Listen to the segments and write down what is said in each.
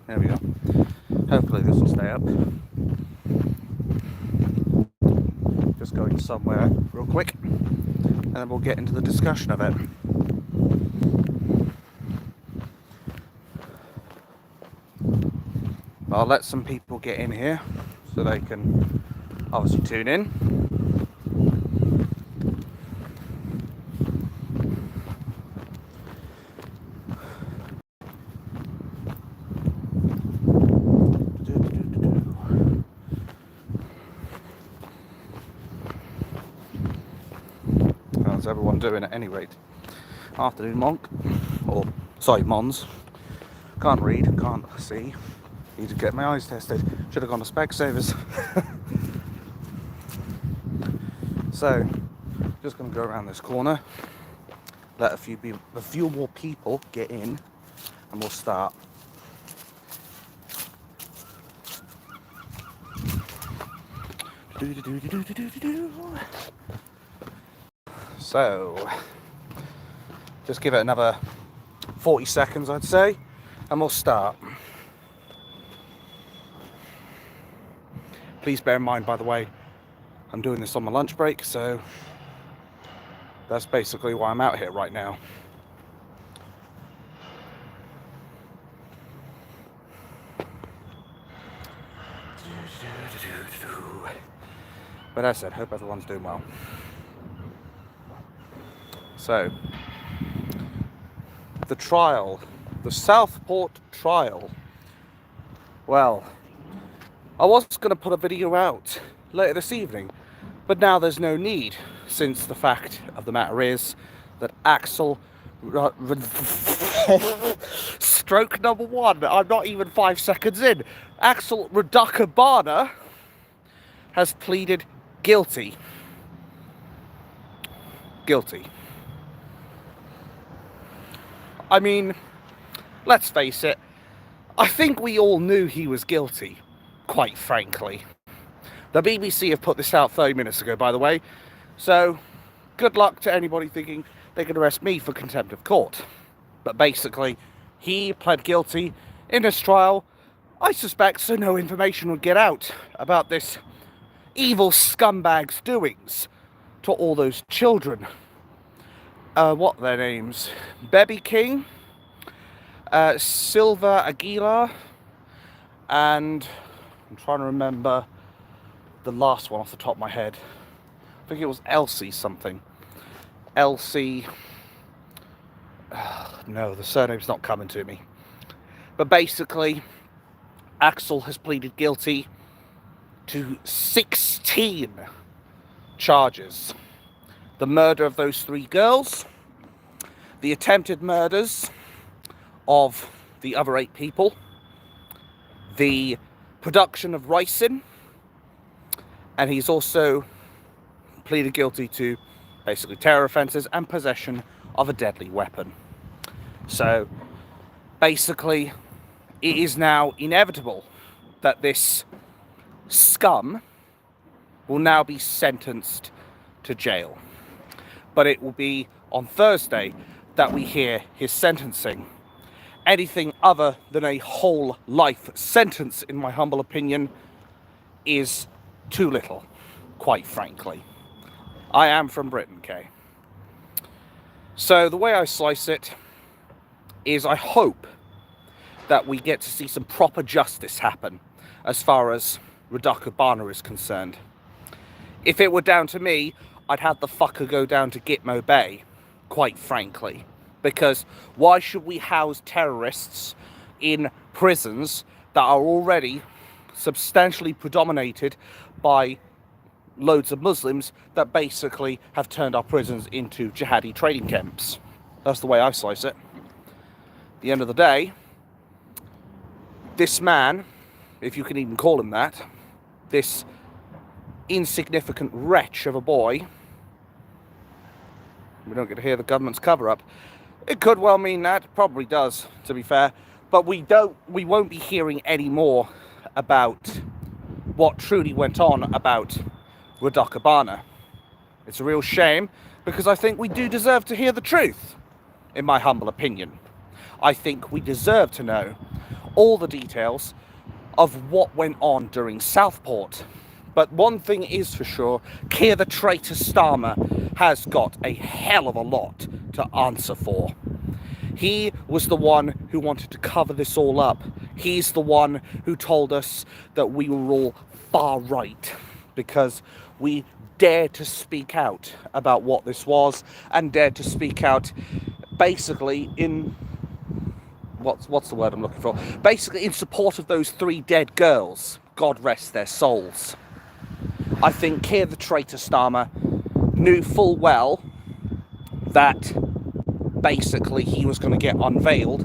There we go. Hopefully this will stay up. Just going somewhere real quick, and then we'll get into the discussion of it. I'll let some people get in here so they can obviously tune in. How's everyone doing at any rate? Afternoon, Monk. Or, sorry, Mons. Can't read, can't see. Need to get my eyes tested. Should have gone to Specsavers. So, just going to go around this corner, let a few more people get in, and we'll start. So, just give it another 40 seconds, I'd say, and we'll start. Please bear in mind, by the way, I'm doing this on my lunch break, so that's basically why I'm out here right now. But as I said, hope everyone's doing well. So, the trial, the Southport trial. Well, I was going to put a video out later this evening, but now there's no need, since the fact of the matter is that Axel stroke number one, I'm not even 5 seconds in, Axel Rudakubana has pleaded guilty. I mean, let's face it, I think we all knew he was guilty, quite frankly. The BBC have put this out 30 minutes ago, by the way, so good luck to anybody thinking they can arrest me for contempt of court. But basically, he pled guilty in this trial, I suspect, so no information would get out about this evil scumbag's doings to all those children. What are their names? Baby King, Silva Aguilar, and I'm trying to remember the last one off the top of my head. I think it was Elsie something. Elsie... no, the surname's not coming to me. But basically, Axel has pleaded guilty to 16 charges. The murder of those 3 girls, the attempted murders of the other 8 people, the production of ricin, and he's also pleaded guilty to basically terror offences and possession of a deadly weapon. So basically, it is now inevitable that this scum will now be sentenced to jail. But it will be on Thursday that we hear his sentencing. Anything other than a whole life sentence, in my humble opinion, is too little, quite frankly. I am from Britain, okay? So the way I slice it is I hope that we get to see some proper justice happen as far as Rudakubana is concerned. If it were down to me, I'd have the fucker go down to Gitmo Bay, quite frankly. Because why should we house terrorists in prisons that are already substantially predominated by loads of Muslims that basically have turned our prisons into jihadi training camps? That's the way I slice it. At the end of the day, this man, if you can even call him that, this insignificant wretch of a boy, we don't get to hear the government's cover-up. It could well mean that, probably does, to be fair, but we won't be hearing any more about what truly went on about Rudakubana. It's a real shame, because I think we do deserve to hear the truth, in my humble opinion. I think we deserve to know all the details of what went on during Southport. But one thing is for sure, Keir the traitor Starmer has got a hell of a lot to answer for. He was the one who wanted to cover this all up. He's the one who told us that we were all far right because we dared to speak out about what this was and dared to speak out basically in what's the word I'm looking for? Basically in support of those 3 dead girls. God rest their souls. I think Keir the traitor Starmer knew full well that basically he was going to get unveiled,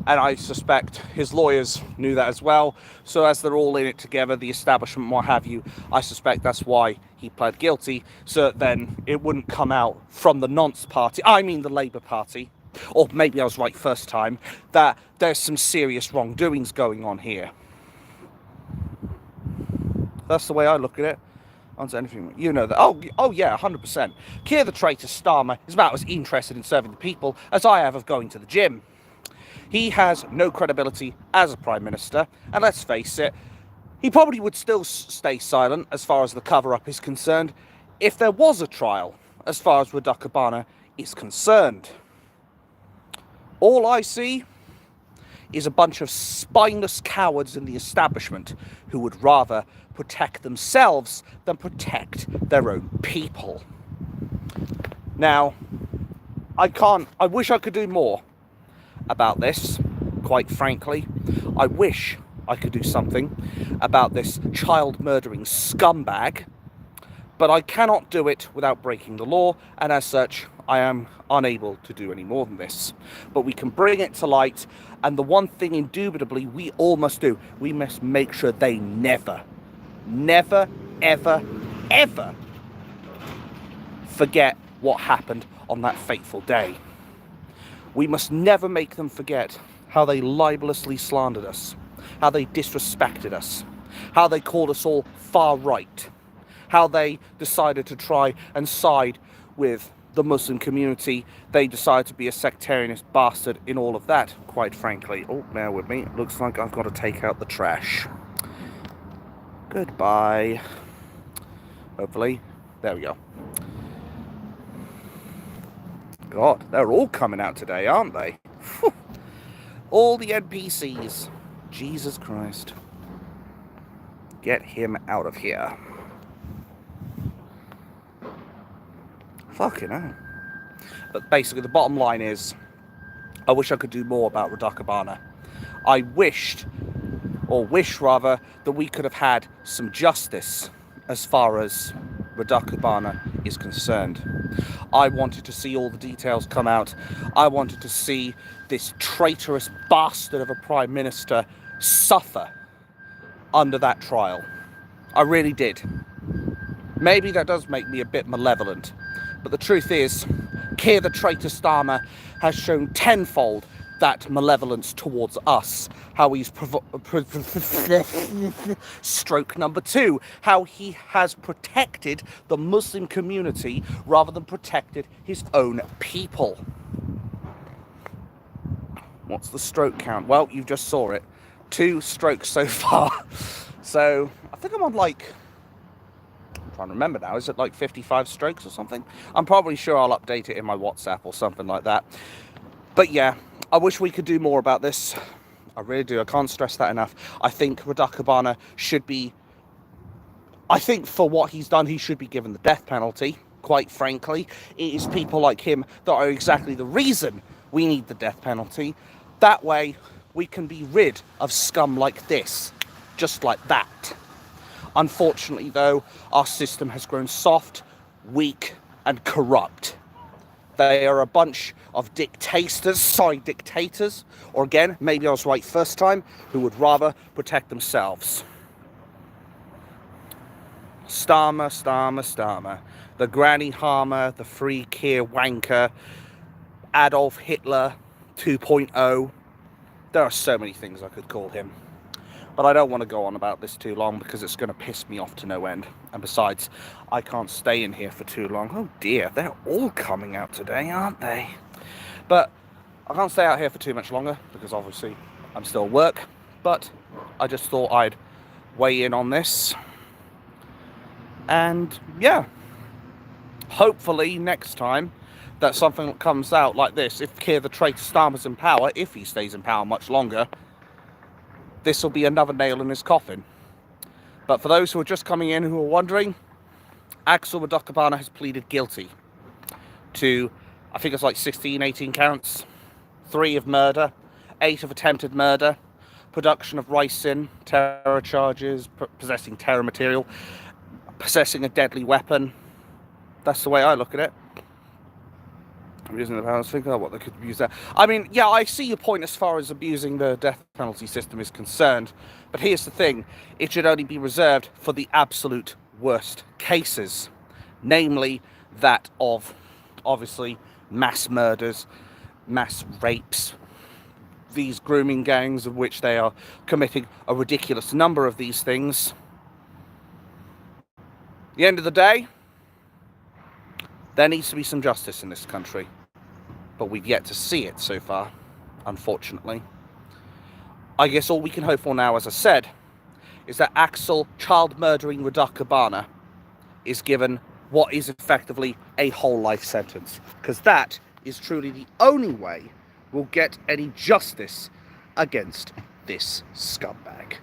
and I suspect his lawyers knew that as well. So as they're all in it together, the establishment, what have you, I suspect that's why he pled guilty, so that then it wouldn't come out from the nonce party, I mean the Labour Party, or maybe I was right first time, that there's some serious wrongdoings going on here. That's the way I look at it. Onto anything, you know that. Oh yeah, 100%. Keir the traitor Starmer is about as interested in serving the people as I have of going to the gym. He has no credibility as a Prime Minister, and let's face it, he probably would still stay silent as far as the cover-up is concerned if there was a trial as far as Rudakubana is concerned. All I see is a bunch of spineless cowards in the establishment who would rather protect themselves than protect their own people. Now, I wish I could do more about this, quite frankly. I wish I could do something about this child murdering scumbag, but I cannot do it without breaking the law, and as such, I am unable to do any more than this. But we can bring it to light, and the one thing indubitably we all must do, we must make sure they never, ever, ever forget what happened on that fateful day. We must never make them forget how they libelously slandered us, how they disrespected us, how they called us all far right, how they decided to try and side with the Muslim community. They decided to be a sectarianist bastard in all of that, quite frankly. Oh, bear with me. It looks like I've got to take out the trash. Goodbye. Hopefully. There we go. God, they're all coming out today, aren't they? Whew. All the NPCs. Jesus Christ. Get him out of here. Fucking hell. But basically, the bottom line is, I wish I could do more about Rudakubana. I wish rather, that we could have had some justice as far as Rudakubana is concerned. I wanted to see all the details come out. I wanted to see this traitorous bastard of a Prime Minister suffer under that trial. I really did. Maybe that does make me a bit malevolent, but the truth is, Keir the traitor Starmer has shown tenfold that malevolence towards us. How he's stroke number 2, how he has protected the Muslim community rather than protected his own people. What's the stroke count? Well, you just saw it. 2 strokes so far. So I think I'm on like, I'm trying to remember now, is it like 55 strokes or something? I'm probably sure I'll update it in my WhatsApp or something like that. But yeah, I wish we could do more about this. I really do. I can't stress that enough. I think Rudakubana should be, I think for what he's done, he should be given the death penalty, quite frankly. It is people like him that are exactly the reason we need the death penalty. That way, we can be rid of scum like this, just like that. Unfortunately, though, our system has grown soft, weak, and corrupt. They are a bunch of dictators, or again, maybe I was right first time, who would rather protect themselves. Starmer. The granny harmer, the free Keir wanker, Adolf Hitler 2.0. There are so many things I could call him. But I don't want to go on about this too long because it's going to piss me off to no end. And besides, I can't stay in here for too long. Oh dear, they're all coming out today, aren't they? But I can't stay out here for too much longer because obviously I'm still at work. but I just thought I'd weigh in on this. And yeah, hopefully next time that something comes out like this, if Keir the traitor Starmer's in power, if he stays in power much longer, this will be another nail in his coffin. But for those who are just coming in who are wondering, Axel Rudakubana has pleaded guilty to, I think it's like 16, 18 counts, 3 of murder, 8 of attempted murder, production of ricin, terror charges, possessing terror material, possessing a deadly weapon. That's the way I look at it. I'm using the powers, think, oh, what they could use that. I mean, yeah, I see your point as far as abusing the death penalty system is concerned, but here's the thing, it should only be reserved for the absolute worst cases, namely that of, obviously, mass murders, mass rapes, these grooming gangs of which they are committing a ridiculous number of these things. At the end of the day, there needs to be some justice in this country, but we've yet to see it so far, unfortunately. I guess all we can hope for now, as I said, is that Axel, child-murdering Rudakubana, is given what is effectively a whole life sentence, because that is truly the only way we'll get any justice against this scumbag.